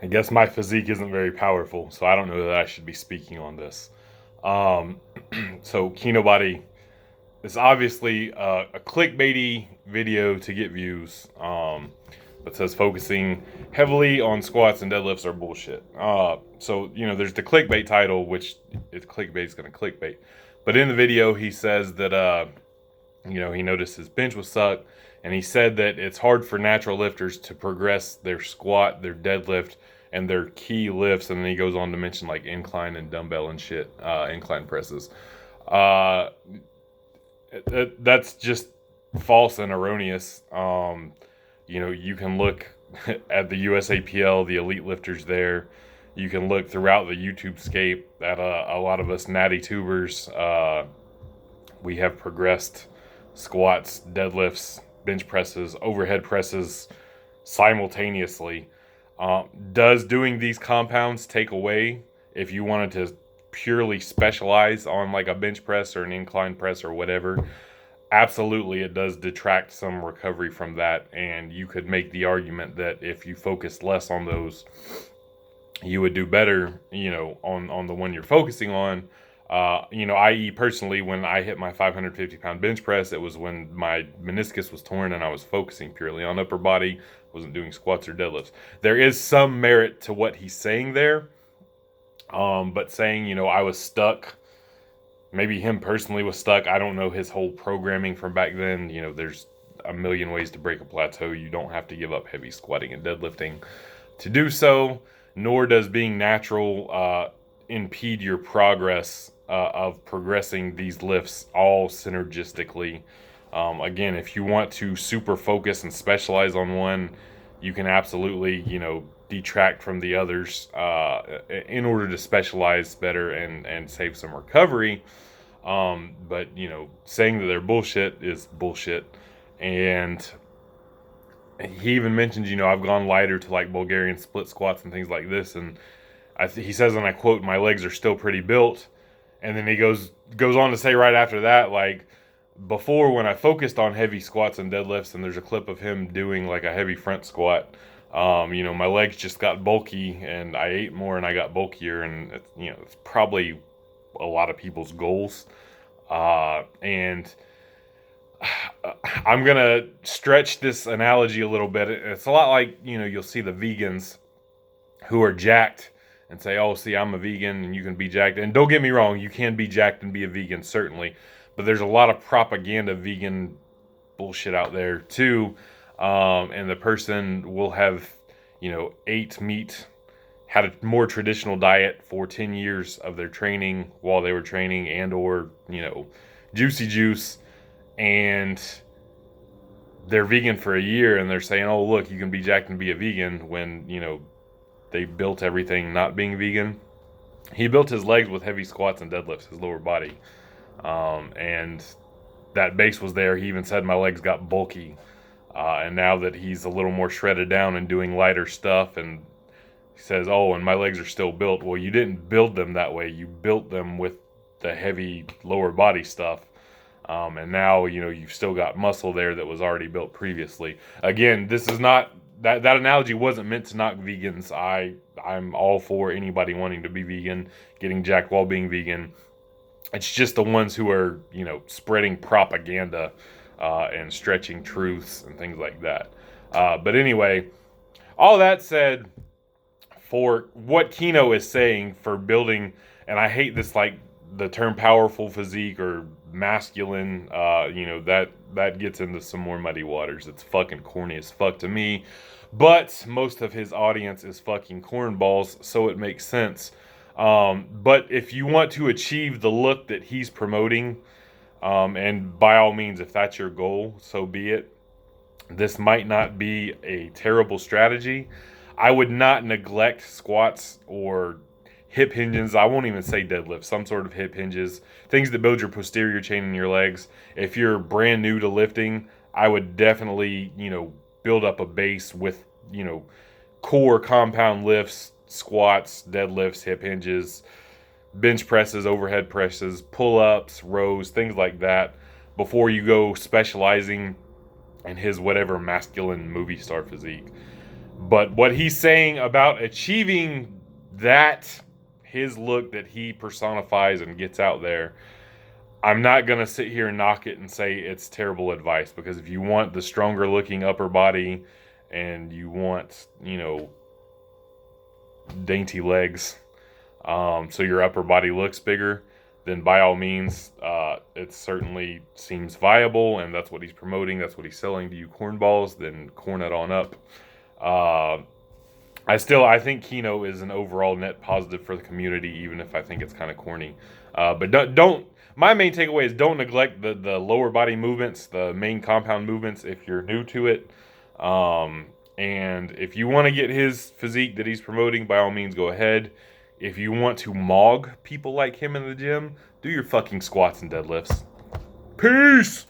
I guess my physique isn't very powerful, so I don't know that I should be speaking on this. Um, so Kinobody is obviously a clickbaity video to get views. That says focusing heavily on squats and deadlifts are bullshit. So there's the clickbait title, which if clickbait is going to clickbait. But in the video, he says that he noticed his bench was suck, and he said that it's hard for natural lifters to progress their squat, their deadlift, and their key lifts. And then he goes on to mention like incline and dumbbell and shit, incline presses. Uh, that's just false and erroneous. You can look at the USAPL, the elite lifters there. You can look throughout the YouTube scape at a lot of us natty tubers. We have progressed squats, deadlifts, bench presses, overhead presses simultaneously. Does doing these compounds take away if you wanted to purely specialize on like a bench press or an incline press or whatever? Absolutely, it does detract some recovery from that, and you could make the argument that if you focus less on those, you would do better, on the one you're focusing on. I.e. personally, when I hit my 550-pound bench press, it was when my meniscus was torn and I was focusing purely on upper body, wasn't doing squats or deadlifts. There is some merit to what he's saying there, but saying, I was stuck, maybe him personally was stuck. I don't know his whole programming from back then. There's a million ways to break a plateau. You don't have to give up heavy squatting and deadlifting to do so, nor does being natural impede your progress of progressing these lifts all synergistically. Again, if you want to super focus and specialize on one, you can absolutely, detract from the others in order to specialize better and save some recovery. But saying that they're bullshit is bullshit. And he even mentions, I've gone lighter to like Bulgarian split squats and things like this, and he says, and I quote, "My legs are still pretty built." And then he goes on to say right after that, like, before when I focused on heavy squats and deadlifts, and there's a clip of him doing like a heavy front squat, my legs just got bulky, and I ate more and I got bulkier, and it's probably a lot of people's goals, and I'm gonna stretch this analogy a little bit. It's a lot like you'll see the vegans who are jacked and say, "Oh, see, I'm a vegan and you can be jacked." And don't get me wrong, you can be jacked and be a vegan, certainly. But there's a lot of propaganda vegan bullshit out there too. And the person will have, ate meat, had a more traditional diet for 10 years of their training while they were training, and or, juicy juice, and they're vegan for a year and they're saying, "Oh, look, you can be jacked and be a vegan," when, they built everything not being vegan. He built his legs with heavy squats and deadlifts, his lower body. And that base was there. He even said my legs got bulky. And now that he's a little more shredded down and doing lighter stuff, and he says, "Oh, and my legs are still built." Well, you didn't build them that way. You built them with the heavy lower body stuff. And now, you've still got muscle there that was already built previously. Again, this is not, that analogy wasn't meant to knock vegans. I'm all for anybody wanting to be vegan, getting jacked while being vegan. It's just the ones who are, spreading propaganda and stretching truths and things like that. But anyway, all that said, for what Kino is saying for building, and I hate this, like the term powerful physique or masculine, that gets into some more muddy waters. It's fucking corny as fuck to me, but most of his audience is fucking cornballs, so it makes sense. But if you want to achieve the look that he's promoting, and by all means, if that's your goal, so be it. This might not be a terrible strategy. I would not neglect squats or hip hinges. I won't even say deadlift, some sort of hip hinges, things that build your posterior chain in your legs. If you're brand new to lifting, I would definitely, build up a base with, core compound lifts, squats, deadlifts, hip hinges, bench presses, overhead presses, pull-ups, rows, things like that, before you go specializing in his whatever masculine movie star physique. But what he's saying about achieving that, his look that he personifies and gets out there, I'm not going to sit here and knock it and say it's terrible advice, because if you want the stronger looking upper body and you want, dainty legs, so your upper body looks bigger, then by all means, it certainly seems viable, and that's what he's promoting. That's what he's selling to you cornballs. Then corn it on up. I think Kino is an overall net positive for the community, even if I think it's kind of corny. But don't. My main takeaway is don't neglect the lower body movements, the main compound movements, if you're new to it. And if you want to get his physique that he's promoting, by all means, go ahead. If you want to mog people like him in the gym, do your fucking squats and deadlifts. Peace!